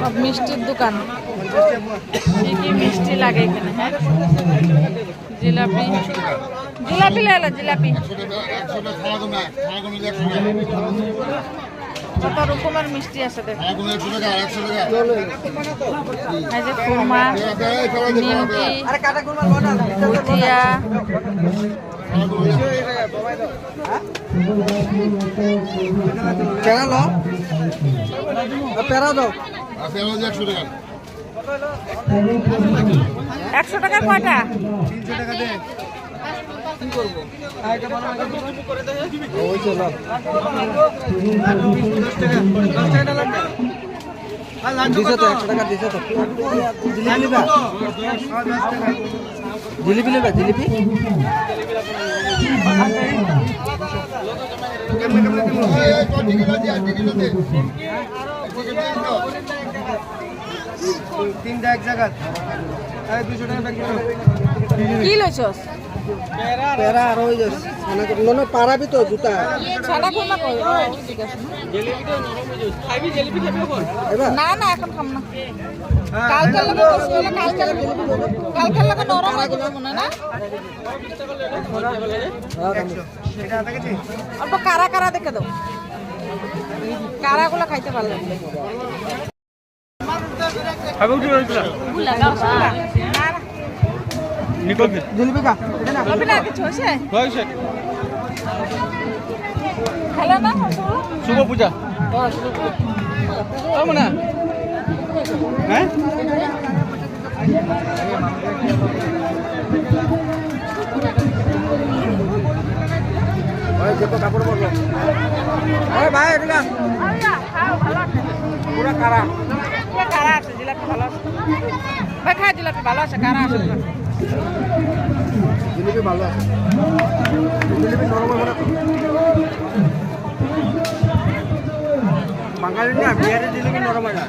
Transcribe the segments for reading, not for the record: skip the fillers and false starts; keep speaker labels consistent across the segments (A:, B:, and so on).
A: সব মিষ্টির দোকান। কি কি মিষ্টি লাগে এখানে? হ্যাঁ, জিলাপি, জিলাপি লেলা, জিলাপি কত রকমের মিষ্টি আছে দেখো। এই যে খুরমা, নিমকি, ভুজিয়া,
B: প্যারা দাও
A: 100 টাকা কয়টা?
B: 300 টাকা দে। কি করবো? জিলিপি নেবে? জিলিপি 3টা এক জায়গা 200 টাকা প্যাকেট
A: কি লইছস?
B: প্যারা আর ওই যে নন পারাবি তো জুতা
A: ছানা খুরমা কই? ঠিক আছে, জিলিপিটা নরম হয়ে যাবে। খাইবি জিলিপি খাবি এখন? না না, এখন খাম না। কালকে লাগে বসলে, কালকে লাগে নরম হয়ে যাবে মনে না।
B: এটা দেখেছি
A: অল্প কারা কারা দেখে দাও, কারাগুলো খাইতে ভালো লাগে।
C: খাবে উঠে রইছিল
B: জিলিপি কা
A: কিছু হয়েছে?
C: হয়েছে
A: হ্যালো না,
C: শুভ পূজা না হ্যাঁ
B: কাপড় পরলো ভাই এটা পুরা কারা
A: কারা আছে, জিলাপি ভালো আছে ভাই, খাই জিলাপি ভালো আছে, কারা আছে।
B: জিলিপি ভালো আছে, জিলিপি নরম হবে না তো। বাঙালি না বিহারের জিলিপি নরম হয় না।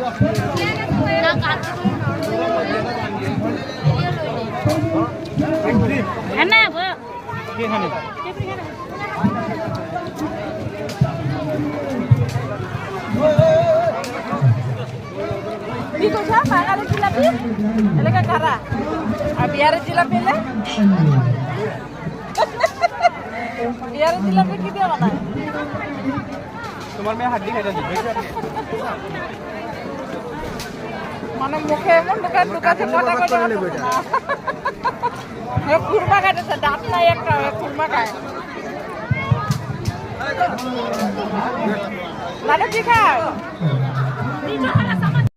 A: কি কইছা? বাঙালির জিলাপি এলাকা কারা, আর বিহারের জিলাপি এলে বিহারের জিলাপি কি দিয়ে বানায়?
C: তোমার মেয়ে হাড্ডি খাইতে দিবে
A: মানে মুখে এমন ঢুকাচ্ছে কটা কটা খুরমা খাইতেছে, দাঁত নাই একটা, খুরমা খায়। লাডু কি খাও?